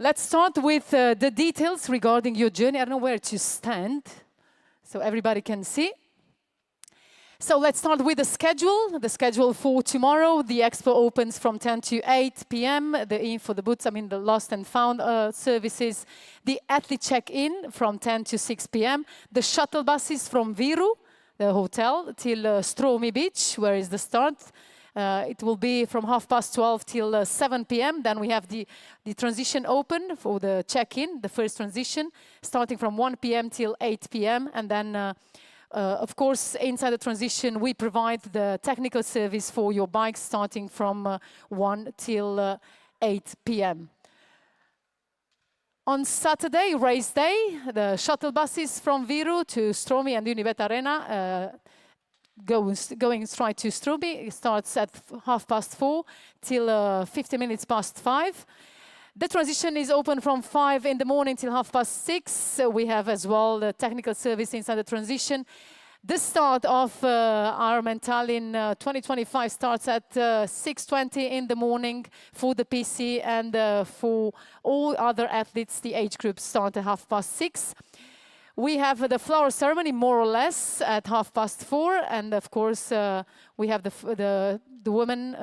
Let's start with the details regarding your journey. I don't know where to stand, so everybody can see. So let's start with the schedule. The schedule for tomorrow. The expo opens from 10 to 8 p.m. The info, the booths, the lost and found services. The athlete check-in from 10 to 6 p.m. The shuttle buses from Viru, the hotel, till Stromi Beach, where is the start. It will be from 12:30 till 7 p.m. Then we have the transition open for the check-in, the first transition, starting from 1 p.m. till 8 p.m. And then of course, inside the transition, we provide the technical service for your bikes starting from 1 till 8 p.m. On Saturday, race day, the shuttle buses from Viru to Stromi and Unibet Arena going straight to Stromi. It starts at 4:30 till 50 minutes past 5. The transition is open from 5 in the morning till 6:30. We have as well the technical service inside the transition. The start of IRONMAN Tallinn 2025 starts at 6:20 in the morning for the PC, and for all other athletes, the age groups start at 6:30. We have the flower ceremony more or less at 4:30, and of course we have the women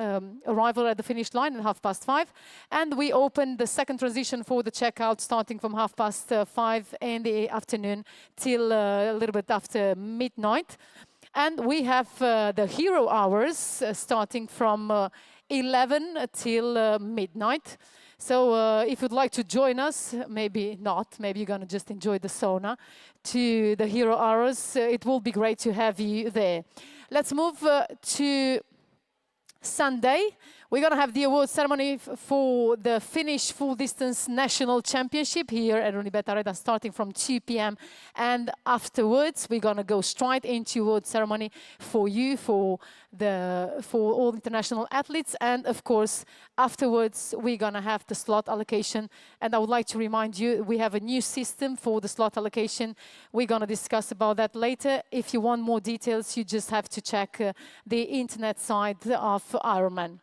arrival at the finish line at 5:30, and we open the second transition for the checkout starting from 5:30 in the afternoon till a little bit after midnight. And we have the hero hours starting from 11 till midnight. So if you'd like to join us, maybe not, maybe you're going to just enjoy the sauna, to the hero hours, it will be great to have you there. Let's move to Sunday. We're going to have the award ceremony for the Finnish full distance national championship here at Unibet Arena starting from 2 p.m. And afterwards, we're going to go straight into award ceremony for you, for all international athletes. And of course, afterwards, we're going to have the slot allocation. And I would like to remind you, we have a new system for the slot allocation. We're going to discuss about that later. If you want more details, you just have to check the internet site of IRONMAN.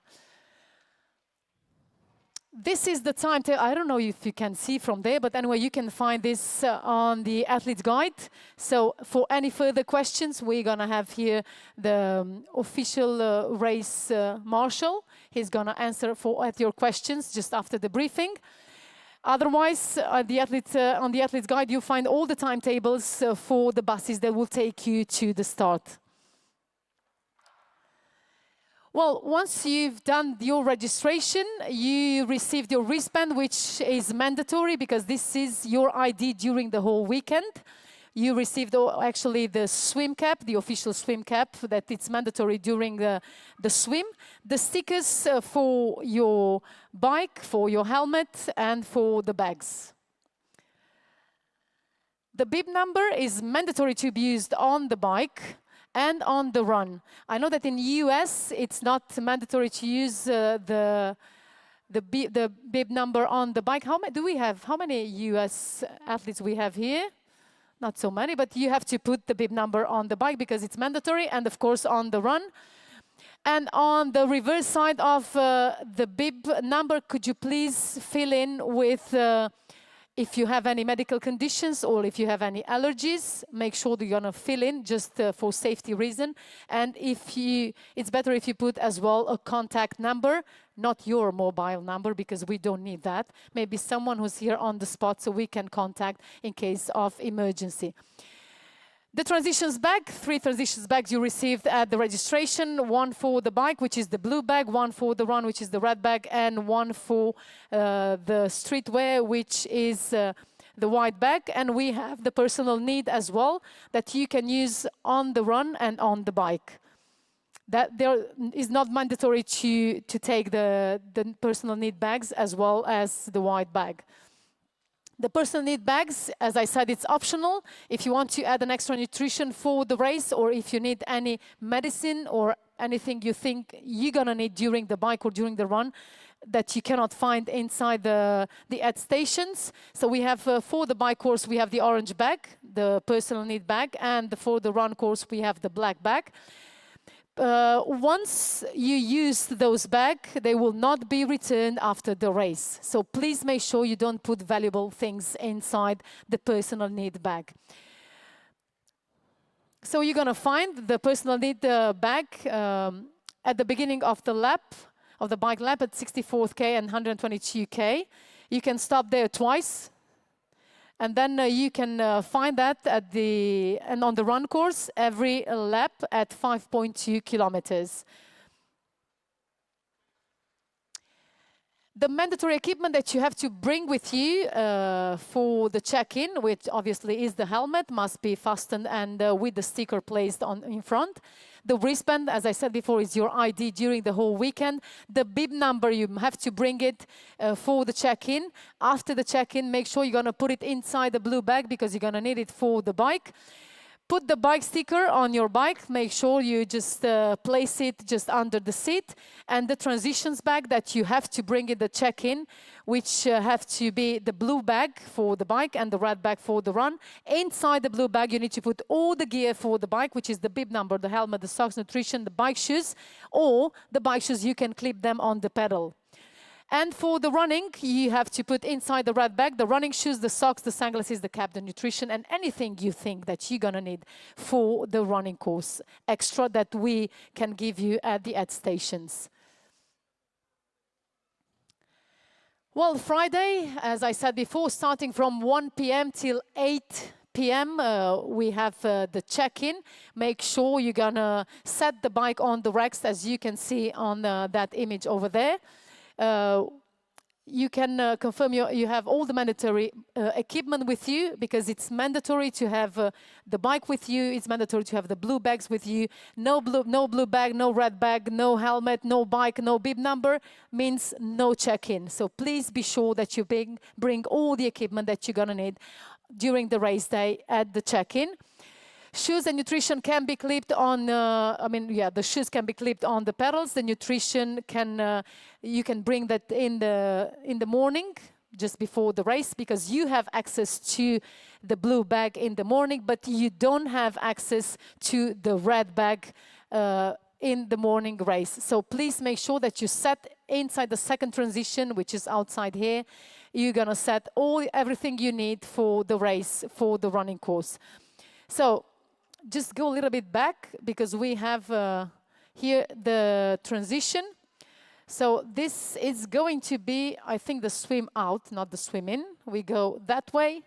This is the timetable. I don't know if you can see from there, but anyway, you can find this on the athlete's guide. So for any further questions, we're going to have here the official race marshal. He's going to answer at your questions just after the briefing. Otherwise, on the athlete's guide, you find all the timetables for the buses that will take you to the start. Well, once you've done your registration, you received your wristband, which is mandatory because this is your ID during the whole weekend. You received actually the swim cap, the official swim cap, that it's mandatory during the swim. The stickers for your bike, for your helmet, and for the bags. The bib number is mandatory to be used on the bike and on the run. I know that in the US, it's not mandatory to use the bib number on the bike. How many US athletes we have here? Not so many, but you have to put the bib number on the bike because it's mandatory, and of course on the run. And on the reverse side of the bib number, could you please fill in with if you have any medical conditions or if you have any allergies, make sure that you're going to fill in just for safety reason. And it's better if you put as well a contact number, not your mobile number, because we don't need that. Maybe someone who's here on the spot so we can contact in case of emergency. The transitions bag, 3 transitions bags you received at the registration, 1 for the bike, which is the blue bag, 1 for the run, which is the red bag, and 1 for the streetwear, which is the white bag. And we have the personal need as well that you can use on the run and on the bike. That there is not mandatory to take the personal need bags as well as the white bag. The personal need bags, as I said, it's optional. If you want to add an extra nutrition for the race, or if you need any medicine or anything you think you're going to need during the bike or during the run that you cannot find inside the ad stations. So we have, for the bike course, we have the orange bag, the personal need bag, and for the run course, we have the black bag. Once you use those bags, they will not be returned after the race. So please make sure you don't put valuable things inside the personal need bag. So you're going to find the personal need bag at the beginning of the lap, of the bike lap at 64K and 122K. You can stop there twice. And then you can find that on the run course every lap at 5.2 kilometers. The mandatory equipment that you have to bring with you for the check-in, which obviously is the helmet, must be fastened and with the sticker placed in front. The wristband, as I said before, is your ID during the whole weekend. The bib number, you have to bring it for the check-in. After the check-in, make sure you're going to put it inside the blue bag because you're going to need it for the bike. Put the bike sticker on your bike. Make sure you just place it just under the seat. And the transitions bag that you have to bring in the check-in, which have to be the blue bag for the bike and the red bag for the run. Inside the blue bag, you need to put all the gear for the bike, which is the bib number, the helmet, the socks, nutrition, the bike shoes, or the bike shoes, you can clip them on the pedal. And for the running, you have to put inside the red bag the running shoes, the socks, the sunglasses, the cap, the nutrition, and anything you think that you're going to need for the running course extra that we can give you at the aid stations. Well, Friday, as I said before, starting from 1 p.m. till 8 p.m. We have the check-in. Make sure you're going to set the bike on the racks, as you can see on that image over there. You can confirm you have all the mandatory equipment with you, because it's mandatory to have the bike with you. It's mandatory to have the blue bags with you. No blue bag, no red bag, no helmet, no bike, no bib number means no check-in. So please be sure that you bring all the equipment that you're going to need during the race day at the check-in. Shoes and nutrition can be clipped on, the shoes can be clipped on the pedals. The nutrition you can bring that in the morning, just before the race, because you have access to the blue bag in the morning, but you don't have access to the red bag in the morning race. So please make sure that you set inside the second transition, which is outside here. You're gonna set everything you need for the race, for the running course. So just go a little bit back, because we have here the transition. So this is going to be, I think, the swim out, not the swim in. We go that way.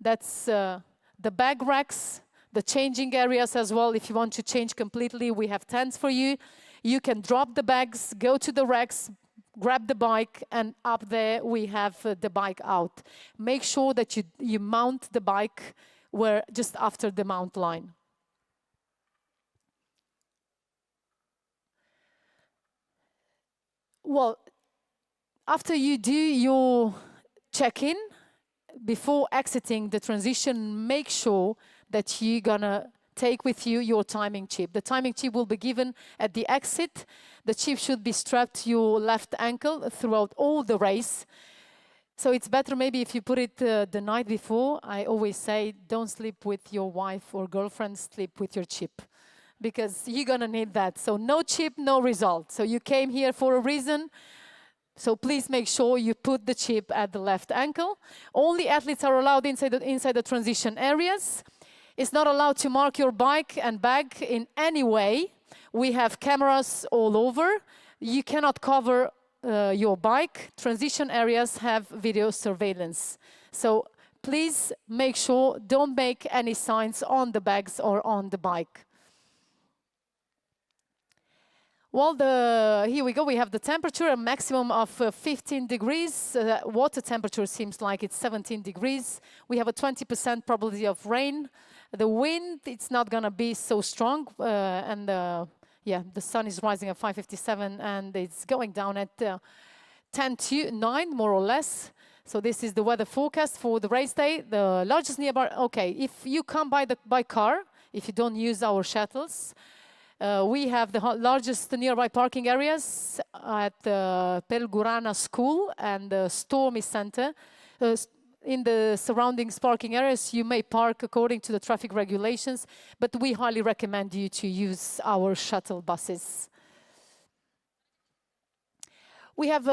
That's the bag racks, the changing areas as well. If you want to change completely, we have tents for you. You can drop the bags, go to the racks, grab the bike, and up there we have the bike out. Make sure that you mount the bike just after the mount line. Well, after you do your check-in, before exiting the transition, make sure that you're gonna take with you your timing chip. The timing chip will be given at the exit. The chip should be strapped to your left ankle throughout all the race. So it's better maybe if you put it the night before. I always say, don't sleep with your wife or girlfriend, sleep with your chip, because you're gonna need that. So no chip, no result. So you came here for a reason. So please make sure you put the chip at the left ankle. Only athletes are allowed inside the transition areas. It's not allowed to mark your bike and bag in any way. We have cameras all over. You cannot cover your bike. Transition areas have video surveillance. So please make sure, don't make any signs on the bags or on the bike. Well, here we go. We have the temperature, a maximum of 15 degrees. Water temperature seems like it's 17 degrees. We have a 20% probability of rain. The wind, it's not going to be so strong. The sun is rising at 5:57 and it's going down at 10 to 9, more or less. So this is the weather forecast for the race day. The largest nearby, okay, if you come by car, if you don't use our shuttles, we have the largest nearby parking areas at Pelgurana School and the Stormy Center. in the surroundings parking areas, you may park according to the traffic regulations, but we highly recommend you to use our shuttle buses. We have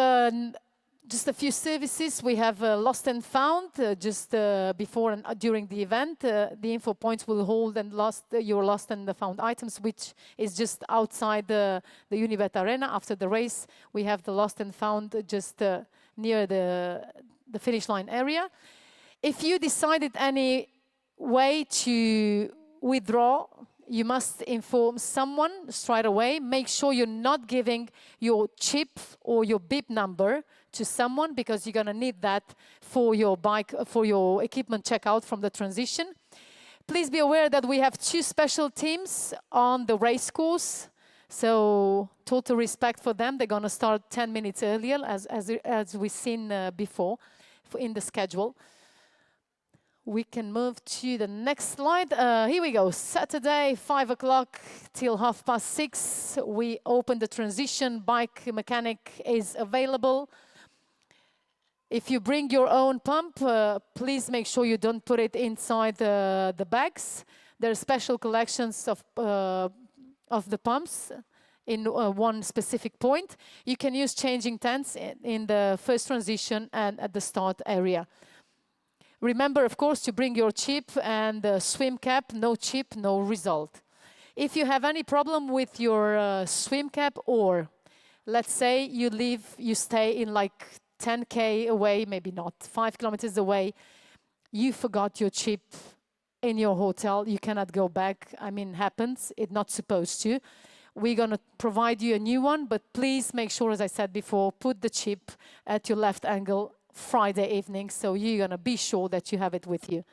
just a few services. We have Lost and Found just before and during the event. The info points will hold and your lost and found items, which is just outside the Unibet Arena. After the race, we have the Lost and Found just near the finish line area. If you decided any way to withdraw, you must inform someone straight away. Make sure you're not giving your chip or your bib number to someone, because you're going to need that for your bike, for your equipment checkout from the transition. Please be aware that we have 2 special teams on the race course. So total respect for them. They're going to start 10 minutes earlier, as we've seen before in the schedule. We can move to the next slide. Here we go. Saturday, 5 o'clock till 6:30. We open the transition. Bike mechanic is available. If you bring your own pump, please make sure you don't put it inside the bags. There are special collections of the pumps in one specific point. You can use changing tents in the first transition and at the start area. Remember, of course, to bring your chip and the swim cap. No chip, no result. If you have any problem with your swim cap, or let's say you stay in like 10K away, maybe not, 5 kilometers away, you forgot your chip in your hotel, you cannot go back. I mean, happens, it's not supposed to. We're going to provide you a new one, but please make sure, as I said before, put the chip at your left angle Friday evening, so you're going to be sure that you have it with you.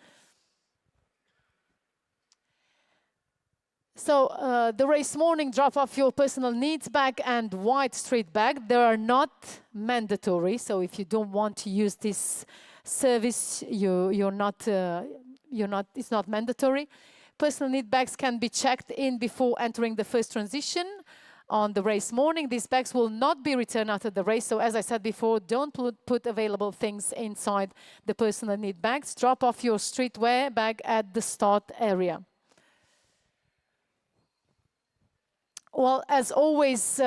So the race morning, drop off your personal needs bag and white street bag. They are not mandatory, so if you don't want to use this service, it's not mandatory. Personal need bags can be checked in before entering the first transition on the race morning. These bags will not be returned after the race. So as I said before, don't put available things inside the personal need bags. Drop off your streetwear bag at the start area. Well, as always,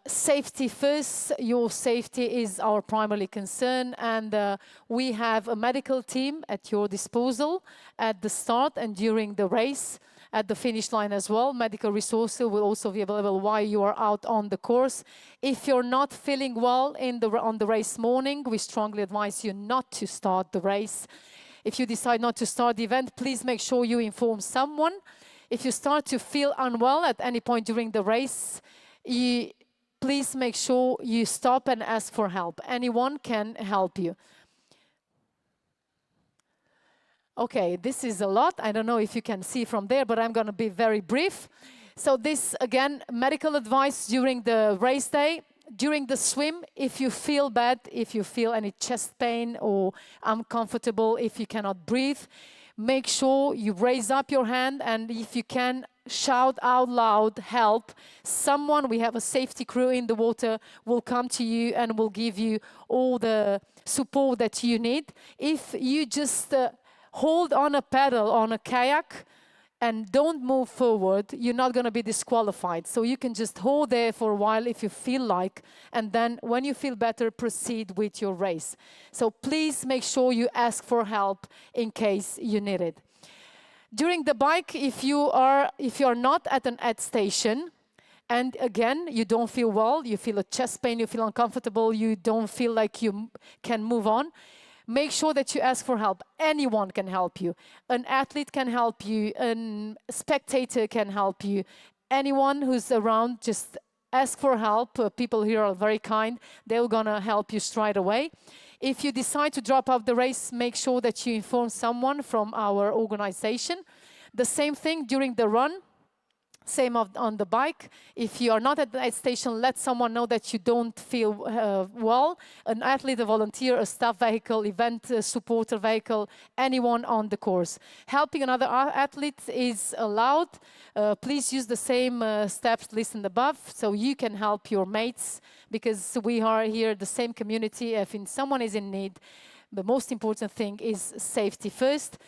safety first. Your safety is our primary concern, and we have a medical team at your disposal at the start and during the race, at the finish line as well. Medical resources will also be available while you are out on the course. If you're not feeling well on the race morning, we strongly advise you not to start the race. If you decide not to start the event, please make sure you inform someone. If you start to feel unwell at any point during the race, please make sure you stop and ask for help. Anyone can help you. Okay, this is a lot. I don't know if you can see from there, but I'm going to be very brief. So this, again, medical advice during the race day. During the swim, if you feel bad, if you feel any chest pain or uncomfortable, if you cannot breathe, make sure you raise up your hand, and if you can, shout out loud, help. Someone, we have a safety crew in the water, will come to you and will give you all the support that you need. If you just hold on a paddle on a kayak and don't move forward, you're not going to be disqualified. So you can just hold there for a while if you feel like, and then when you feel better, proceed with your race. So please make sure you ask for help in case you need it. During the bike, if you are not at an aid station, and again, you don't feel well, you feel a chest pain, you feel uncomfortable, you don't feel like you can move on, make sure that you ask for help. Anyone can help you. An athlete can help you. A spectator can help you. Anyone who's around, just ask for help. People here are very kind. They're going to help you straight away. If you decide to drop out the race, make sure that you inform someone from our organization. The same thing during the run. Same on the bike. If you are not at the aid station, let someone know that you don't feel well. An athlete, a volunteer, a staff vehicle, event supporter vehicle, anyone on the course. Helping another athlete is allowed. Please use the same steps listed above so you can help your mates, because we are here the same community. If someone is in need, The most important thing is safety first.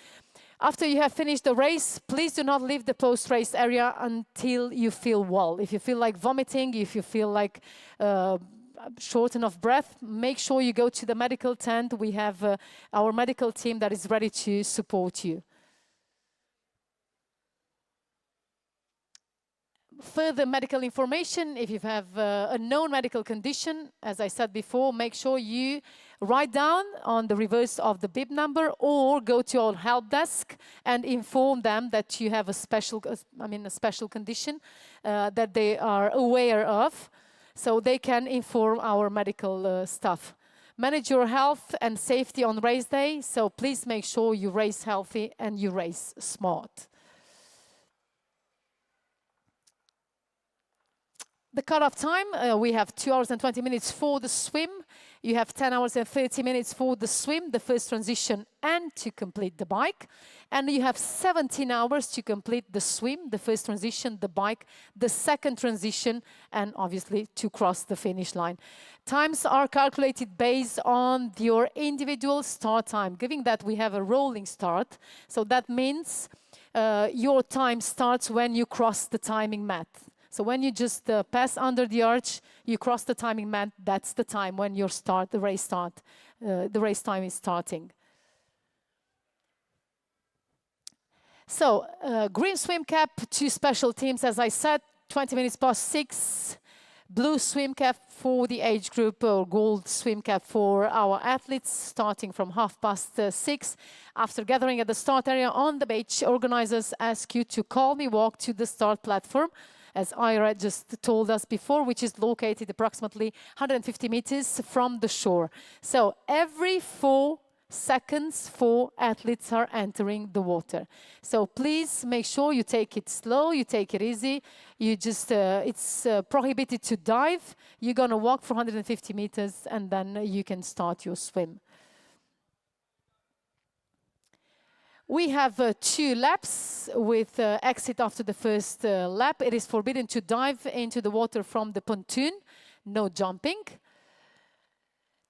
After you have finished the race, please do not leave the post-race area until you feel well. If you feel like vomiting, if you feel like short of breath, make sure you go to the medical tent. We have our medical team that is ready to support you. Further medical information, if you have a known medical condition, as I said before, make sure you write down on the reverse of the bib number or go to our help desk and inform them that you have a special condition that they are aware of, so they can inform our medical staff. Manage your health and safety on race day, so please make sure you race healthy and you race smart. The cutoff time, we have 2 hours and 20 minutes for the swim. You have 10 hours and 30 minutes for the swim, the first transition, and to complete the bike. And you have 17 hours to complete the swim, the first transition, the bike, the second transition, and obviously to cross the finish line. Times are calculated based on your individual start time, given that we have a rolling start. So that means your time starts when you cross the timing mat. So when you just pass under the arch, you cross the timing mat, that's the time when the race time is starting. So green swim cap, 2 special teams, as I said, 20 minutes past 6. Blue swim cap for the age group, or gold swim cap for our athletes, starting from 6:30. After gathering at the start area on the beach, organizers ask you to calmly walk to the start platform, as Ira just told us before, which is located approximately 150 meters from the shore. So every 4 seconds, 4 athletes are entering the water. So please make sure you take it slow, you take it easy. You just, it's prohibited to dive. You're gonna walk for 150 meters and then you can start your swim. We have 2 laps with exit after the first lap. It is forbidden to dive into the water from the pontoon, no jumping.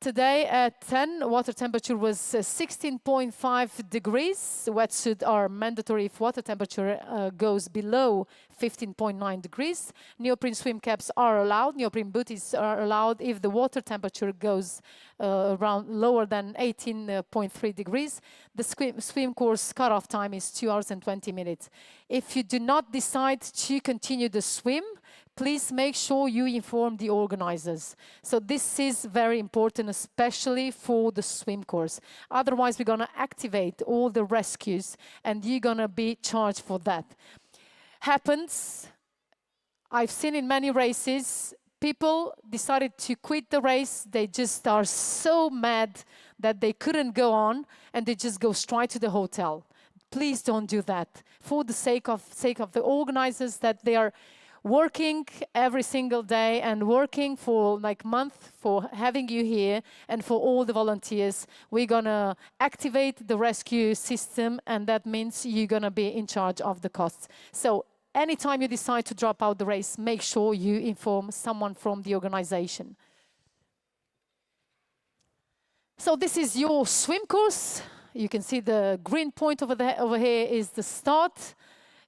Today at 10, water temperature was 16.5 degrees. Wetsuits are mandatory if water temperature goes below 15.9 degrees. Neoprene swim caps are allowed. Neoprene booties are allowed if the water temperature goes around lower than 18.3 degrees. The swim course cutoff time is 2 hours and 20 minutes. If you do not decide to continue the swim, please make sure you inform the organizers. So this is very important, especially for the swim course. Otherwise, we're going to activate all the rescues and you're going to be charged for that. Happens, I've seen in many races, people decided to quit the race. They just are so mad that they couldn't go on and they just go straight to the hotel. Please don't do that. For the sake of the organizers, that they are working every single day and working for like month for having you here, and for all the volunteers, we're gonna activate the rescue system, and that means you're gonna be in charge of the costs. So anytime you decide to drop out the race, make sure you inform someone from the organization. So this is your swim course. You can see the green point over here is the start.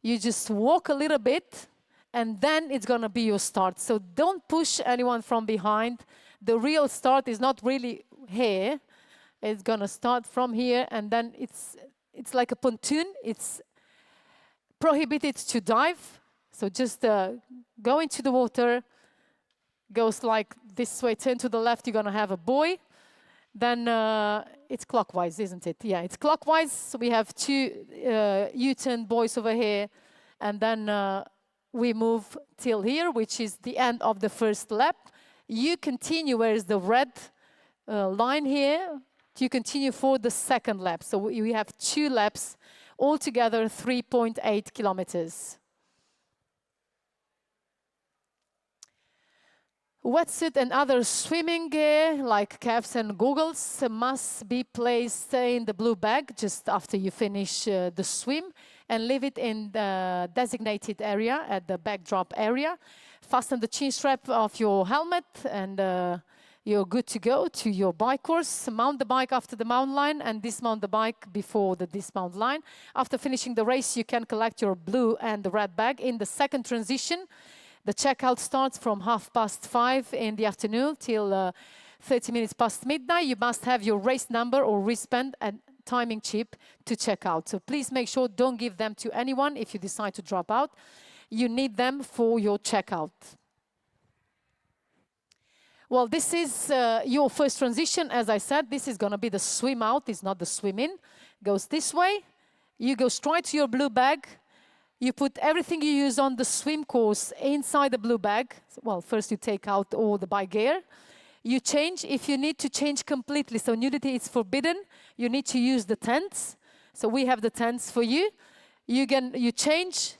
You just walk a little bit, and then it's going to be your start. So don't push anyone from behind. The real start is not really here. It's going to start from here, and then it's like a pontoon. It's prohibited to dive. So just go into the water, goes like this way, turn to the left, you're going to have a buoy. Then it's clockwise, isn't it? Yeah, it's clockwise. So we have 2 U-turn buoys over here, and then we move till here, which is the end of the first lap. You continue, where is the red line here? You continue for the second lap. So we have 2 laps, altogether 3.8 kilometers. Wetsuit and other swimming gear, like caps and goggles, must be placed in the blue bag just after you finish the swim, and leave it in the designated area at the backdrop area. Fasten the chin strap of your helmet and you're good to go to your bike course. Mount the bike after the mount line and dismount the bike before the dismount line. After finishing the race, you can collect your blue and the red bag. In the second transition, the checkout starts from 5:30 in the afternoon till 30 minutes past midnight. You must have your race number or wristband and timing chip to check out. So please make sure don't give them to anyone if you decide to drop out. You need them for your checkout. Well, this is your first transition. As I said, this is going to be the swim out. It's not the swim in. Goes this way. You go straight to your blue bag. You put everything you use on the swim course inside the blue bag. Well, first you take out all the bike gear. You change if you need to change completely. So nudity is forbidden. You need to use the tents. So we have the tents for you. You change.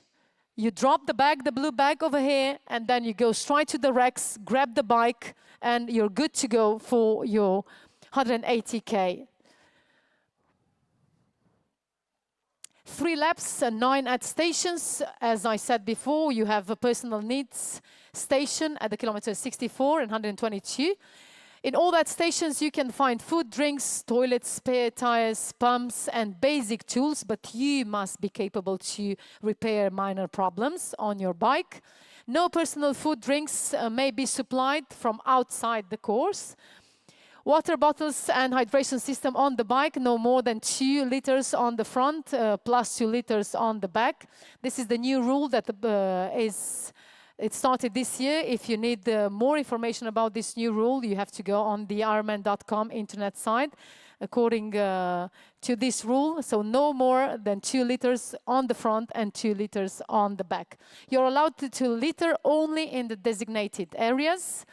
You drop the bag, the blue bag over here, and then you go straight to the racks, grab the bike, and you're good to go for your 180K. 3 laps and 9 at stations. As I said before, you have a personal needs station at the kilometer 64 and 122. In all that stations, you can find food, drinks, toilets, spare tires, pumps, and basic tools, but you must be capable to repair minor problems on your bike. No personal food drinks may be supplied from outside the course. Water bottles and hydration system on the bike, no more than 2 liters on the front, plus 2 liters on the back. This is the new rule that it started this year. If you need more information about this new rule, you have to go on the IRONMAN.com internet site according to this rule. So no more than 2 liters on the front and 2 liters on the back. You're allowed to litter only in the designated areas.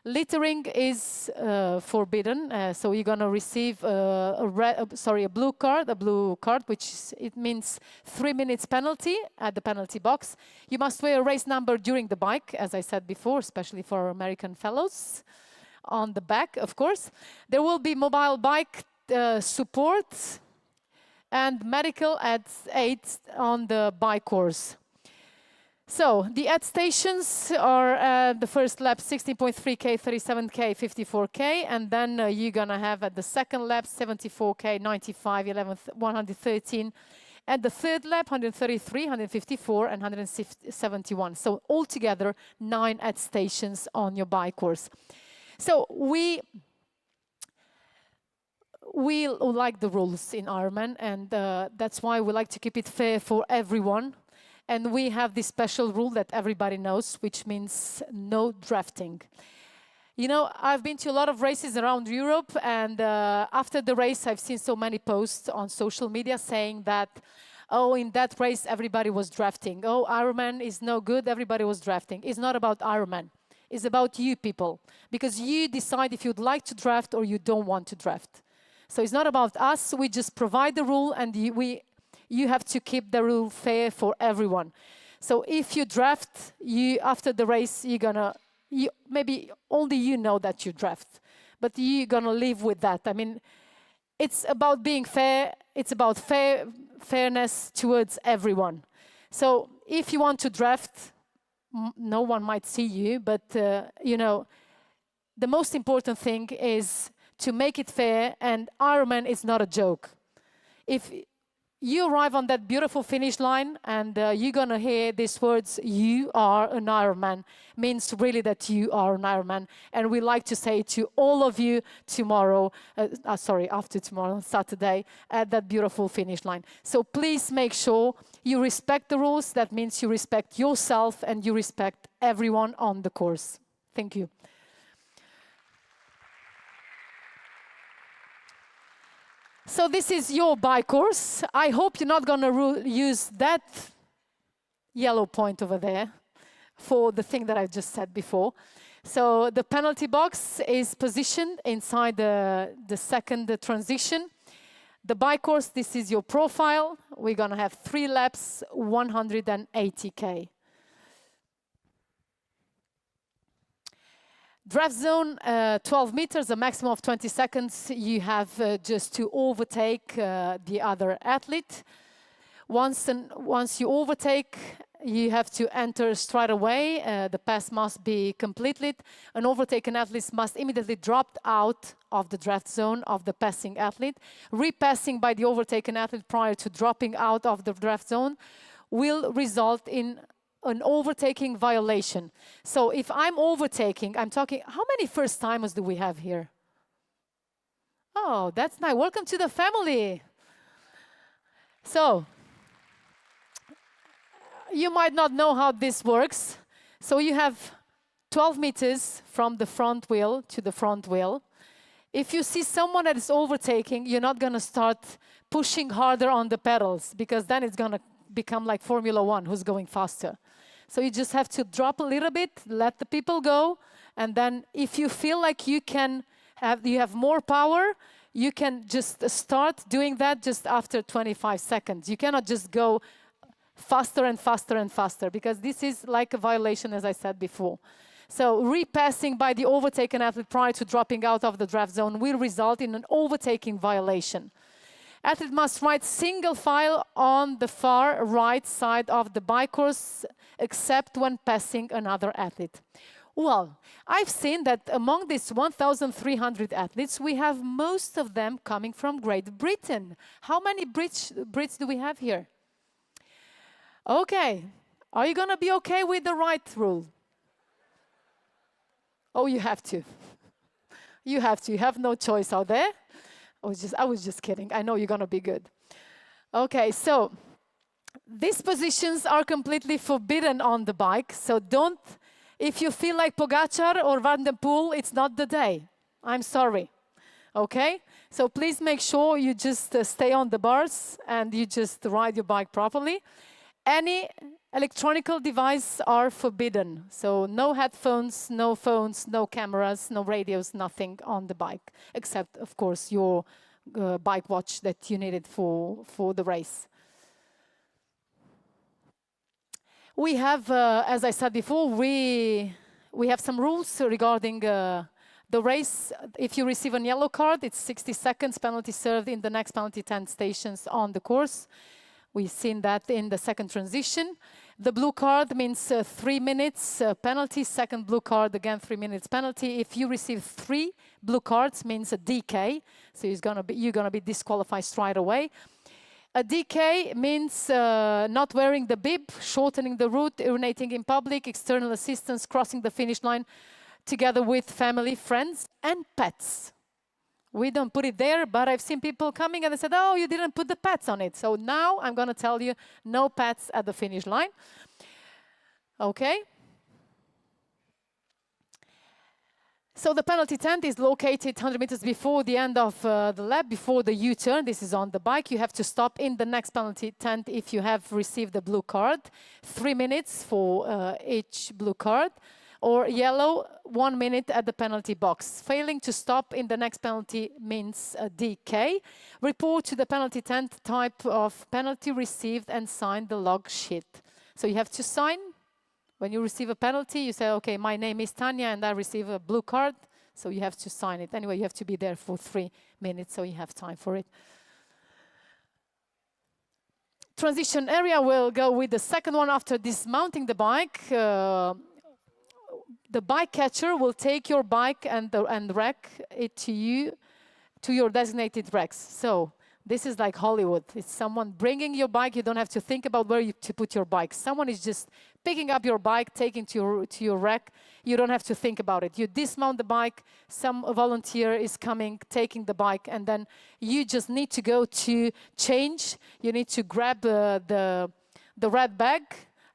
Littering is forbidden, so you're going to receive a blue card, it means 3 minutes penalty at the penalty box. You must wear a race number during the bike, as I said before, especially for American fellows. On the back, of course. There will be mobile bike support and medical aids on the bike course. So the ad stations are the first lap 16.3K, 37K, 54K, and then you're gonna have at the second lap 74K, 95, 11th, 113, at the third lap 133, 154, and 171. So altogether 9 ad stations on your bike course. So we like the rules in Ironman, and that's why we like to keep it fair for everyone. And we have this special rule that everybody knows, which means no drafting. You know, I've been to a lot of races around Europe, and after the race, I've seen so many posts on social media saying that, oh, in that race, everybody was drafting. Oh, Ironman is no good, everybody was drafting. It's not about Ironman. It's about you people, because you decide if you'd like to draft or you don't want to draft. So it's not about us, we just provide the rule, and you have to keep the rule fair for everyone. So if you draft, after the race, maybe only you know that you draft, but you're gonna live with that. I mean, it's about being fair. It's about fairness towards everyone. So if you want to draft, no one might see you, but you know, the most important thing is to make it fair. And Ironman is not a joke. If you arrive on that beautiful finish line and you're going to hear these words, you are an Ironman, means really that you are an Ironman. And we like to say to all of you tomorrow, after tomorrow, Saturday, at that beautiful finish line. So please make sure you respect the rules. That means you respect yourself and you respect everyone on the course. Thank you. So this is your bike course. I hope you're not going to use that yellow point over there for the thing that I just said before. So the penalty box is positioned inside the second transition. The bike course, this is your profile. We're going to have 3 laps, 180K. Draft zone, 12 meters, a maximum of 20 seconds. You have just to overtake the other athlete. Once you overtake, you have to enter straight away. The pass must be completed. An overtaken athlete must immediately drop out of the draft zone of the passing athlete. Repassing by the overtaken athlete prior to dropping out of the draft zone will result in an overtaking violation. So if I'm overtaking, I'm talking, how many first timers do we have here? Oh, that's nice. Welcome to the family. So, you might not know how this works. So you have 12 meters from the front wheel to the front wheel. If you see someone that is overtaking, you're not going to start pushing harder on the pedals, because then it's going to become like Formula One, who's going faster. So you just have to drop a little bit, let the people go, and then if you feel like you have more power, you can just start doing that just after 25 seconds. You cannot just go faster and faster and faster, because this is like a violation, as I said before. So repassing by the overtaken athlete prior to dropping out of the draft zone will result in an overtaking violation. Athlete must ride single file on the far right side of the bike course, except when passing another athlete. Well, I've seen that among these 1,300 athletes, we have most of them coming from Great Britain. How many Brits do we have here? Okay. Are you going to be okay with the right rule? Oh, you have to. You have to. You have no choice out there. I was just kidding. I know you're going to be good. Okay, so these positions are completely forbidden on the bike. So don't, if you feel like Pogacar or Van der Poel, it's not the day. I'm sorry. Okay? So please make sure you just stay on the bars and you just ride your bike properly. Any electronic devices are forbidden. So no headphones, no phones, no cameras, no radios, nothing on the bike, except, of course, your bike watch that you needed for the race. We have, as I said before, we have some rules regarding the race. If you receive a yellow card, it's 60 seconds penalty served in the next penalty 10 stations on the course. We've seen that in the second transition. The blue card means 3 minutes penalty. Second blue card, again, 3 minutes penalty. If you receive 3 blue cards, means a DK. So you're gonna be disqualified straight away. A DK means not wearing the bib, shortening the route, urinating in public, external assistance, crossing the finish line together with family, friends, and pets. We don't put it there, but I've seen people coming and they said, oh, you didn't put the pets on it. So now I'm going to tell you, no pets at the finish line. Okay. So the penalty tent is located 100 meters before the end of the lap, before the U-turn. This is on the bike. You have to stop in the next penalty tent if you have received a blue card. 3 minutes for each blue card. Or yellow, 1 minute at the penalty box. Failing to stop in the next penalty means a DK. Report to the penalty tent type of penalty received and sign the log sheet. So you have to sign. When you receive a penalty, you say, okay, my name is Tanya and I receive a blue card. So you have to sign it. Anyway, you have to be there for 3 minutes, so you have time for it. Transition area will go with the second one after dismounting the bike. The bike catcher will take your bike and rack it to your designated racks. So this is like Hollywood. It's someone bringing your bike. You don't have to think about where to put your bike. Someone is just picking up your bike, taking to your rack. You don't have to think about it. You dismount the bike. A volunteer is coming, taking the bike, and then you just need to go to change. You need to grab the red bag.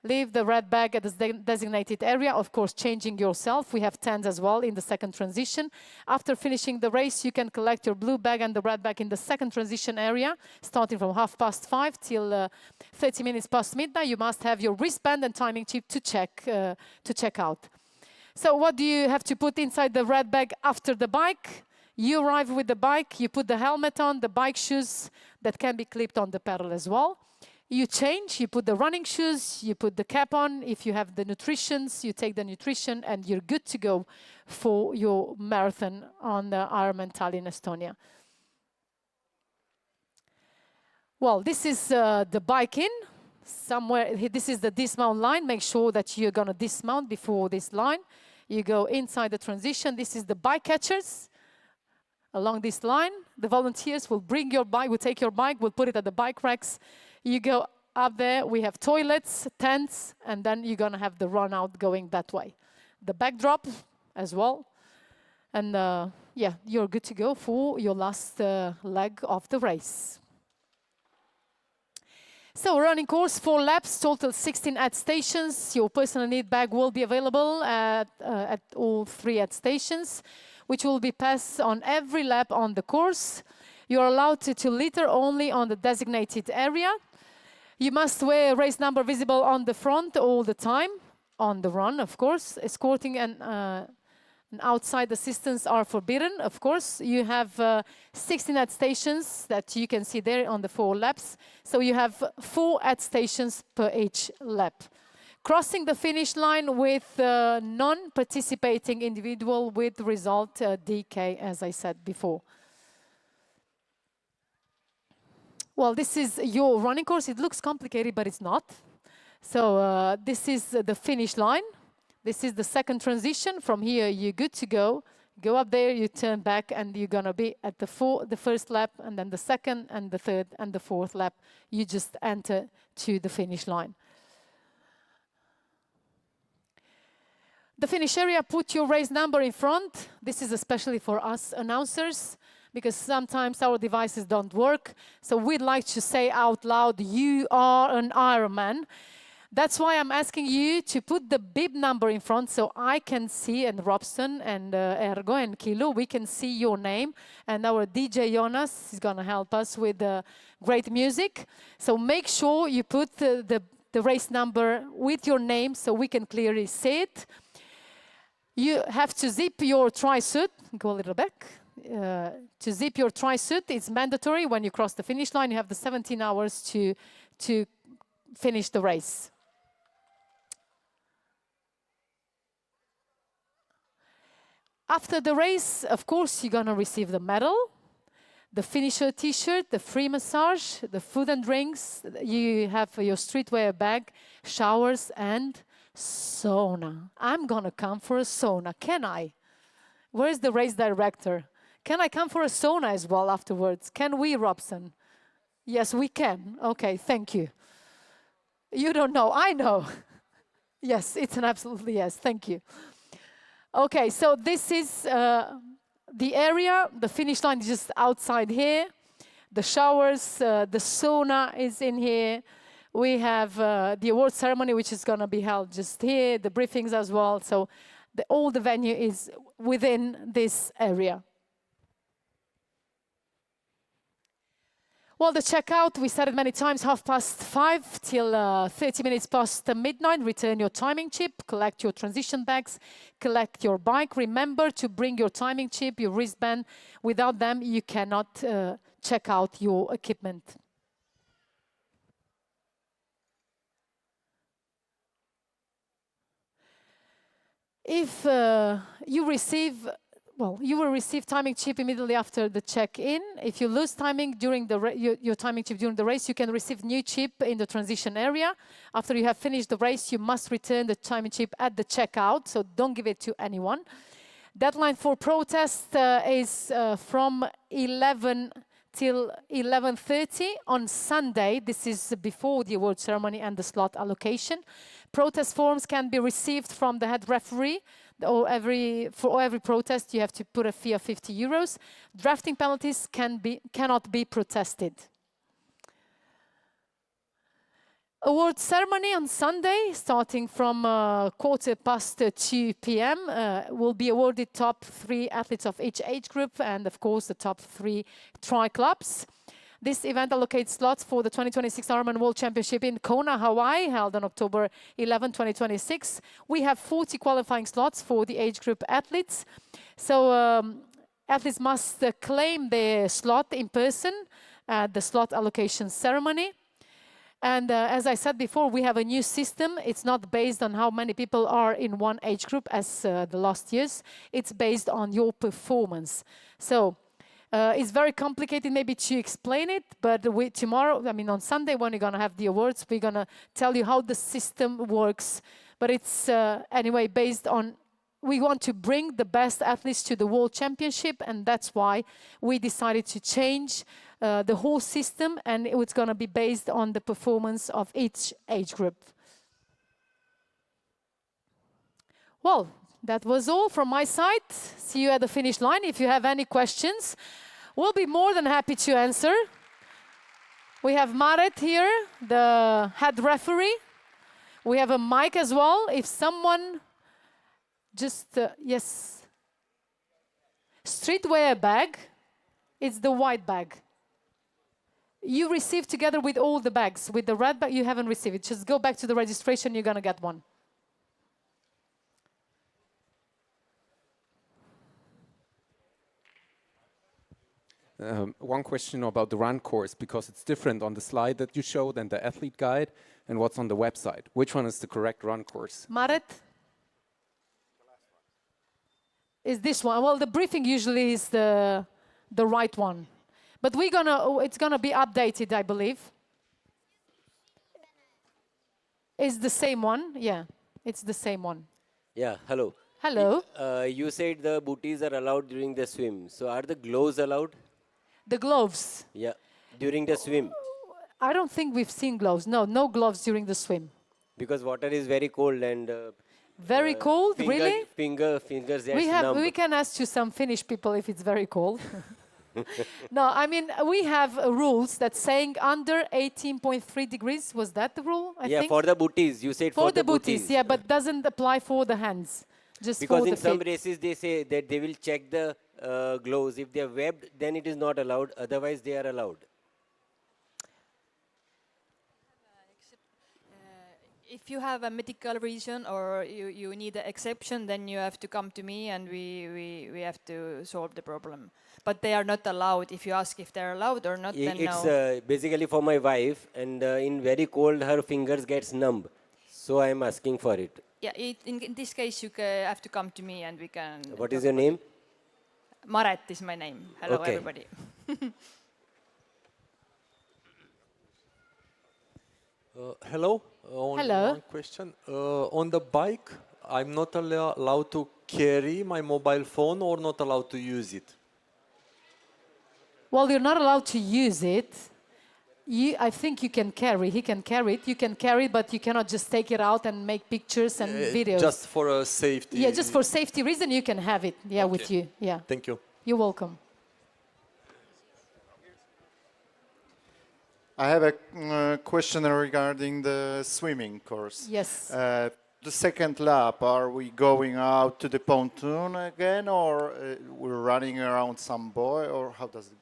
Leave the red bag at the designated area, of course, changing yourself. We have tents as well in the second transition. After finishing the race, you can collect your blue bag and the red bag in the second transition area, starting from 5:30 till 30 minutes past midnight. You must have your wristband and timing chip to check out. So what do you have to put inside the red bag after the bike? You arrive with the bike, you put the helmet on, the bike shoes that can be clipped on the pedal as well. You change, you put the running shoes, you put the cap on. If you have the nutritions, you take the nutrition and you're good to go for your marathon on the IRONMAN Tallinn, Estonia. Well, this is the bike in. somewhere, this is the dismount line. Make sure that you're going to dismount before this line. You go inside the transition. This is the bike catchers. Along this line, the volunteers will bring your bike, will take your bike, will put it at the bike racks. You go up there, we have toilets, tents, and then you're going to have the run out going that way. The backdrop as well. And yeah, you're good to go for your last leg of the race. So running course, 4 laps, total 16 aid stations. Your personal need bag will be available at all 3 aid stations, which will be passed on every lap on the course. You're allowed to litter only on the designated area. You must wear a race number visible on the front all the time, on the run, of course. Escorting and outside assistance are forbidden, of course. You have 16 aid stations that you can see there on the 4 laps. So you have 4 aid stations per each lap. Crossing the finish line with non-participating individual with result DK, as I said before. Well, this is your running course. It looks complicated, but it's not. So this is the finish line. This is the second transition. From here, you're good to go. Go up there, you turn back, and you're going to be at the first lap, and then the second, and the third, and the fourth lap. You just enter to the finish line. The finish area, put your race number in front. This is especially for us announcers, because sometimes our devices don't work. So we'd like to say out loud, you are an Ironman. That's why I'm asking you to put the bib number in front so I can see, and Robson and Ergo and Kilo, we can see your name. And our DJ Jonas is going to help us with great music. So make sure you put the race number with your name so we can clearly see it. You have to zip your tri-suit. Go a little back. To zip your tri-suit, it's mandatory when you cross the finish line. You have the 17 hours to finish the race. After the race, of course, you're going to receive the medal, the finisher T-shirt, the free massage, the food and drinks. You have your streetwear bag, showers, and sauna. I'm going to come for a sauna. Can I? Where's the race director? Can I come for a sauna as well afterwards? Can we, Robson? Yes, we can. Okay, thank you. You don't know. I know. Yes, it's an absolutely yes. Thank you. Okay, so this is the area. The finish line is just outside here. The showers, the sauna is in here. We have the award ceremony, which is going to be held just here, the briefings as well. So all the venue is within this area. Well, the checkout, we said it many times, 5:30 till 30 minutes past midnight. Return your timing chip, collect your transition bags, collect your bike. Remember to bring your timing chip, your wristband. Without them, you cannot check out your equipment. If you receive... Well, you will receive timing chip immediately after the check-in. If you lose timing during your timing chip during the race, you can receive new chip in the transition area. After you have finished the race, you must return the timing chip at the checkout, so don't give it to anyone. Deadline for protest is from 11 till 11:30 on Sunday. This is before the award ceremony and the slot allocation. Protest forms can be received from the head referee. For every protest, you have to put a fee of 50 euros. Drafting penalties cannot be protested. Award ceremony on Sunday, starting from 2:15 p.m. Will be awarded top 3 athletes of each age group and, of course, the top 3 tri-clubs. This event allocates slots for the 2026 Ironman World Championship in Kona, Hawaii, held on October 11, 2026. We have 40 qualifying slots for the age group athletes. So athletes must claim their slot in person at the slot allocation ceremony. And as I said before, we have a new system. It's not based on how many people are in one age group as the last years. It's based on your performance. So It's very complicated maybe to explain it, but tomorrow, I mean on Sunday when we're going to have the awards, we're going to tell you how the system works. But it's anyway based on, we want to bring the best athletes to the World Championship, and that's why we decided to change the whole system, and it's going to be based on the performance of each age group. Well, that was all from my side. See you at the finish line. If you have any questions, we'll be more than happy to answer. We have Maret here, the head referee. We have a mic as well. If someone just, yes. Streetwear bag, it's the white bag. You receive together with all the bags. With the red bag, you haven't received it. Just go back to the registration, you're going to get one. One question about the run course, because it's different on the slide that you showed and the athlete guide and what's on the website. Which one is the correct run course? Maret? Is this one? Well, the briefing usually is the right one. But it's gonna be updated, I believe. It's the same one, yeah. It's the same one. Yeah, hello. Hello. You said the booties are allowed during the swim. So are the gloves allowed? The gloves. Yeah, during the swim. I don't think we've seen gloves. No, no gloves during the swim. Because water is very cold and... very cold, really? Fingers, we can ask you some Finnish people if it's very cold. No, I mean, we have rules that saying under 18.3 degrees. Was that the rule, I think? Yeah, for the booties. You said for the booties. Yeah, but doesn't apply for the hands. Just because for in the some feet. races they say that they will check the gloves. If they are webbed, then it is not allowed. Otherwise, they are allowed. If you have a medical reason or you need an exception, then you have to come to me and we have to solve the problem. But they are not allowed. If you ask if they're allowed or not, then no. It's basically for my wife, and in very cold, her fingers gets numb. So I am asking for it. Yeah, in this case, you have to come to me and we can... What is your name? Maret is my name. Hello, okay. Everybody. Hello. Hello. One question. On the bike, I'm not allowed to carry my mobile phone or not allowed to use it? Well, you're not allowed to use it. I think you can carry. He can carry it. You can carry it, but you cannot just take it out and make pictures and videos. Just for a safety. Yeah, just for safety reason, you can have it. Yeah, okay. With you. Yeah. Thank you. You're welcome. I have a question regarding the swimming course. Yes. The second lap, are we going out to the pontoon again, or we're running around some buoy, or how does it?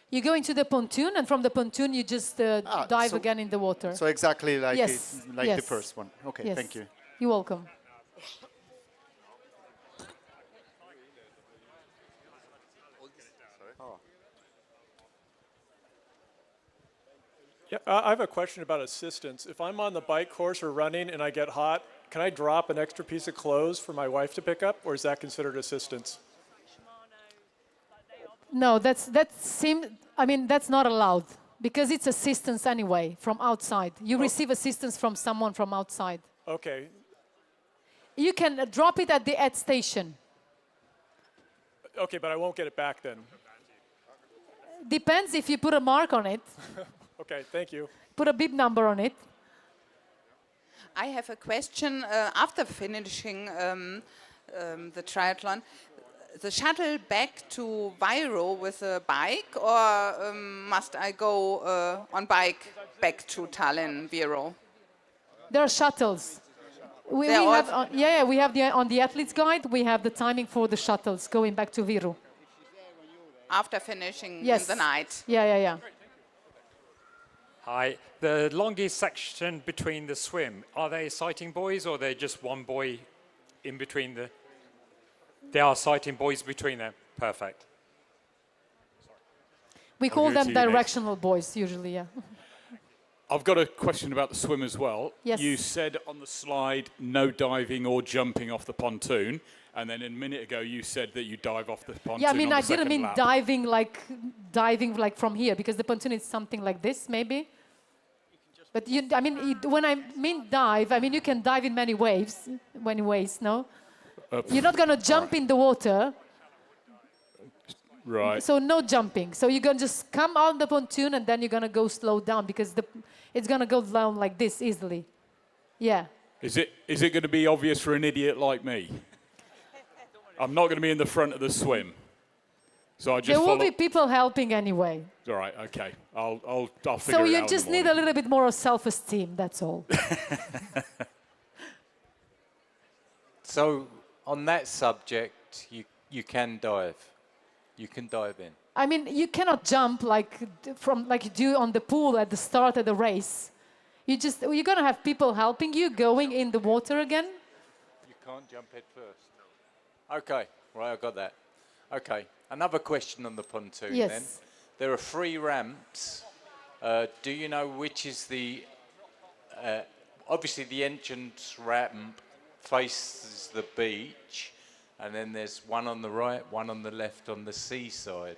You go into the pontoon, and from the pontoon you just dive again in the water. So exactly like, yes. like the first one. Okay, yes. Thank you. You're welcome. Yeah, I have a question about assistance. If I'm on the bike course or running and I get hot, can I drop an extra piece of clothes for my wife to pick up, or is that considered assistance? No, that's not allowed because it's assistance anyway from outside. You receive assistance from someone from outside. Okay. You can drop it at the aid station. Okay, but I won't get it back then. Depends if you put a mark on it. Okay, thank you. Put a bib number on it. I have a question. After finishing the triathlon, the shuttle back to Viro with a bike, or must I go on bike back to Tallinn, Viro? There are shuttles. We have on the athlete's guide, we have the timing for the shuttles going back to Viro. After finishing yes. in the night? Yeah. Hi. The longest section between the swim, are they sighting buoys or are they just one buoy in between the... They are sighting buoys between them. Perfect. We call them directional buoys usually, yeah. I've got a question about the swim as well. Yes. You said on the slide, no diving or jumping off the pontoon. And then a minute ago, you said that you dive off the pontoon. Yeah, I mean, on I the didn't second mean lap. diving like from here, because the pontoon is something like this, maybe. But when I mean dive, I mean you can dive in many ways, no? You're not going to jump in the water. Right. So no jumping. So you're going to just come on the pontoon and then you're going to go slow down because it's going to go down like this easily. Yeah. Is it going to be obvious for an idiot like me? I'm not going to be in the front of the swim. So I just There will follow. be people helping anyway. All right, okay. I'll figure it out. So you in the just need a morning. little bit more of self-esteem, that's all. So on that subject, you can dive. You can dive in. I mean, you cannot jump like you do on the pool at the start of the race. You're going to have people helping you going in the water again. You can't jump head first. Okay, right, I got that. Okay, another question on the pontoon Yes. then. There are 3 ramps. Do you know which is the... obviously the entrance ramp faces the beach, and then there's one on the right, one on the left on the seaside.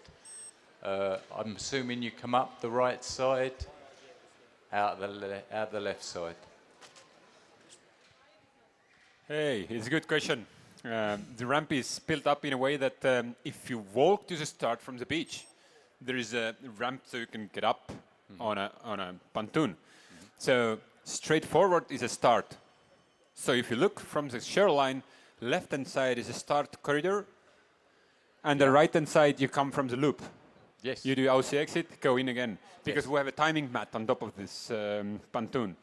I'm assuming you come up the right side, out the left side. Hey, it's a good question. The ramp is built up in a way that if you walk to the start from the beach, there is a ramp so you can get up on a pontoon. So straightforward is a start. So if you look from the shoreline, left-hand side is a start corridor, and the right-hand side you come from the loop. Yes. You do OC exit, go in again, because we have a timing mat on top of this pontoon.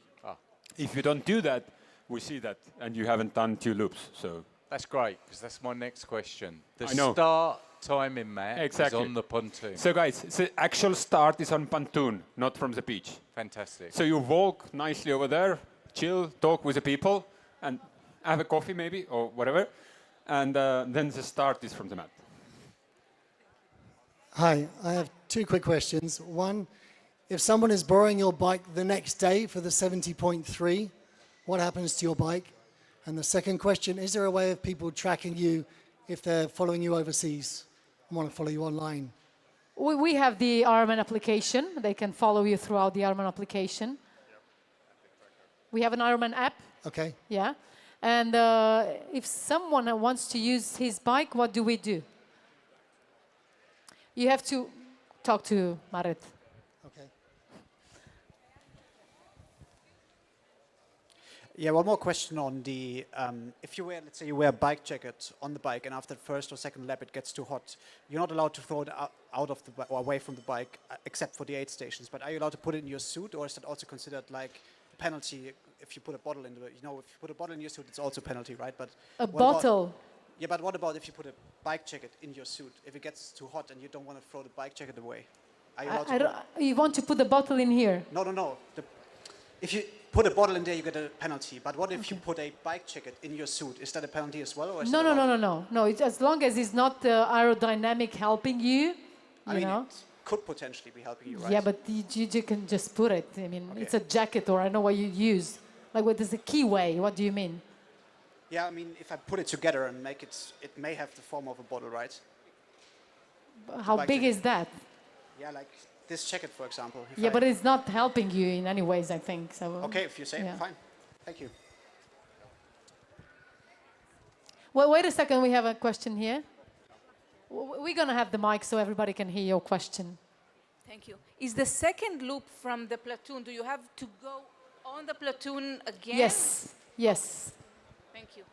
If you don't do that, we see that, and you haven't done 2 loops. So That's great, because that's my next question. The I know. start timing mat Exactly. is on the pontoon. So guys, the actual start is on pontoon, not from the beach. Fantastic. So you walk nicely over there, chill, talk with the people, and have a coffee maybe, or whatever. And then the start is from the mat. Hi, I have 2 quick questions. One, if someone is borrowing your bike the next day for the 70.3, what happens to your bike? And the second question, is there a way of people tracking you if they're following you overseas and want to follow you online? We have the IRONMAN application. They can follow you throughout the IRONMAN application. We have an IRONMAN app. Okay. Yeah. And if someone wants to use his bike, what do we do? You have to talk to Marit. Okay. Yeah, one more question on the, if you wear, let's say you wear a bike jacket on the bike and after the first or second lap it gets too hot, you're not allowed to throw it out of the, or away from the bike, except for the aid stations. But are you allowed to put it in your suit, or is that also considered like a penalty if you put a bottle in the, if you put a bottle in your suit, it's also a penalty, right? But A what about- bottle? Yeah, but what about if you put a bike jacket in your suit? If it gets too hot and you don't want to throw the bike jacket away, are you allowed to You want to put the bottle in here? No. If you put a bottle in there, you get a penalty. But what if you put a bike jacket in your suit? Is that a penalty as well? Or is No. that allowed? No, it's as long as it's not aerodynamic helping you, I mean, it could potentially be helping you, right? Yeah, but you can just put it. I mean, it's a jacket, or I know what you use. Like, what is the key way? What do you mean? Yeah, I mean, if I put it together and make it, it may have the form of a bottle, right? How bike big jacket. is that? Yeah, like this jacket, for example. If Yeah, I- but it's not helping you in any ways, I think. So. Okay, if you say yeah. fine. Thank you. Well, wait a second. We have a question here. We're going to have the mic so everybody can hear your question. Thank you. Is the second loop from the platoon, do you have to go on the platoon again? Yes. Yes. Thank you.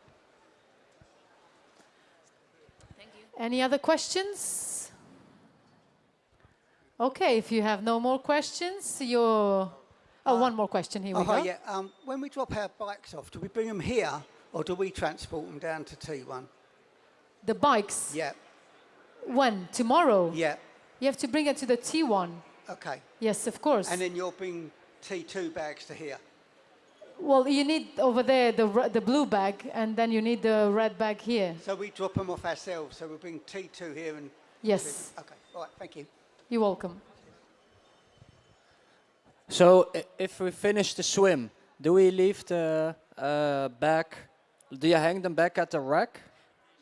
Thank you. Any other questions? Okay, if you have no more questions, you're... Oh, one more question. Here we go. Hi, yeah. When we drop our bikes off, do we bring them here or do we transport them down to T1? The bikes? Yeah. When? Tomorrow? Yeah. You have to bring it to the T1. Okay. Yes, of course. And then you'll bring T2 bags to here? Well, you need over there the blue bag, and then you need the red bag here. So we drop them off ourselves, so we'll bring T2 here and... Yes. Okay, all right, thank you. You're welcome. So if we finish the swim, do we leave the bag? Do you hang them back at the rack?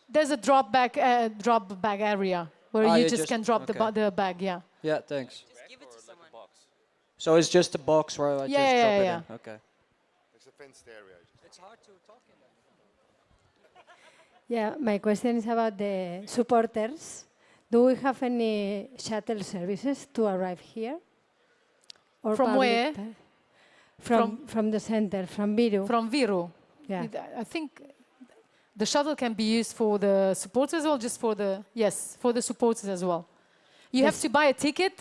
There's a drop bag area where you just can drop the bag. Yeah. Yeah, thanks. Just give it to someone. So it's just a box where I just drop it in. Okay. There's a fenced area. It's hard to talk in Yeah, my question is about the supporters. Do we have any shuttle services to arrive here? Or From where? From the center, from Viru. From Viru. Yeah. I think the shuttle can be used for the supporters or just for the, yes, for the supporters as well. You have to buy a ticket.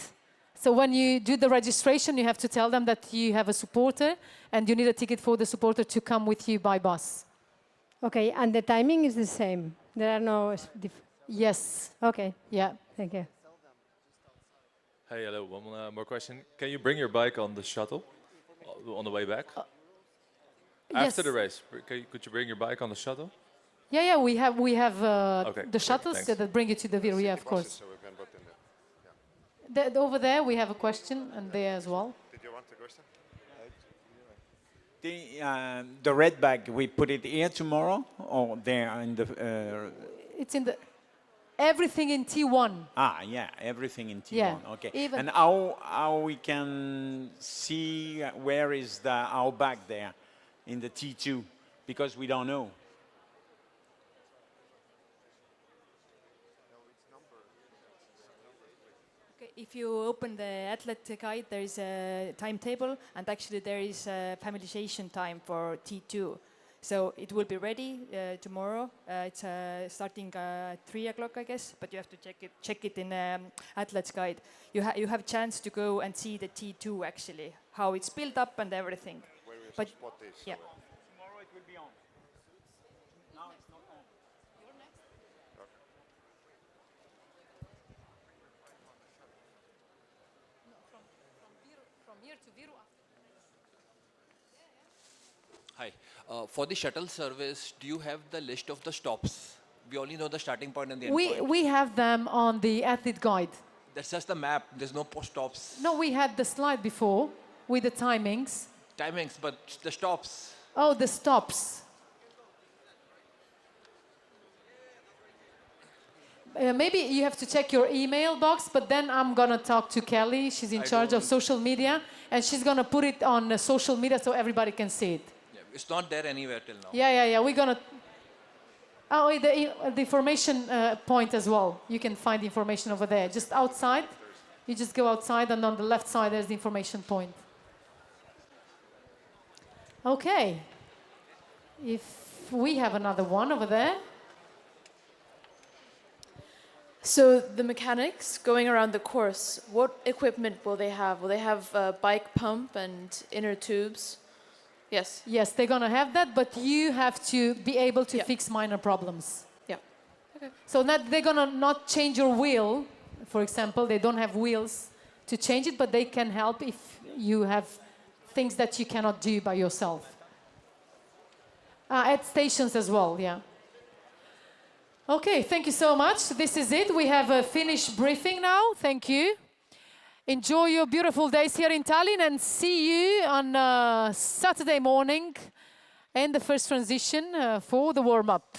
So when you do the registration, you have to tell them that you have a supporter and you need a ticket for the supporter to come with you by bus. Okay, and the timing is the same. There are no... Yes. Okay. Yeah. Thank you. Hey, hello. One more question. Can you bring your bike on the shuttle on the way back? After the race, could you bring your bike on the shuttle? Yeah, we have the shuttles thanks. that bring you to the Viru, yeah, of course. Over there we have a question, and there as well. Did you want a question? The red bag, we put it here tomorrow or there in the... It's in the... Everything in T1. Ah, yeah, everything in T1. Yeah, Okay. even- And how we can see where is our bag there in the T2? Because we don't know. Okay, if you open the athlete guide, there is a timetable, and actually there is a familiarization time for T2. So it will be ready tomorrow. It's starting at 3 o'clock, I guess, but you have to check it in athlete's guide. You have chance to go and see the T2 actually, how it's built up and everything. Where we But spot this. yeah. Tomorrow it will be on. Now it's not on. From here to Viru. Hi. For the shuttle service, do you have the list of the stops? We only know the starting point and the end point. We have them on the athlete guide. That's just the map. There's no post stops. No, we had the slide before with the timings. Timings, but the stops. Oh, the stops. Maybe you have to check your email box, but then I'm going to talk to Kelly. She's in charge of social media, and she's going to put it on social media so everybody can see it. Yeah, it's not there anywhere till now. Yeah. We're going to... Oh, the information point as well. You can find information over there. Just outside. You just go outside, and on the left side, there's the information point. Okay. If we have another one over there. So the mechanics going around the course, what equipment will they have? Will they have a bike pump and inner tubes? Yes. Yes, they're going to have that, but you have to be able to fix minor problems. Yeah. Okay. So they're going to not change your wheel. For example, they don't have wheels to change it, but they can help if you have things that you cannot do by yourself. At stations as well, yeah. Okay, thank you so much. This is it. We have a finished briefing now. Thank you. Enjoy your beautiful days here in Tallinn, and see you on Saturday morning and the first transition for the warm-up.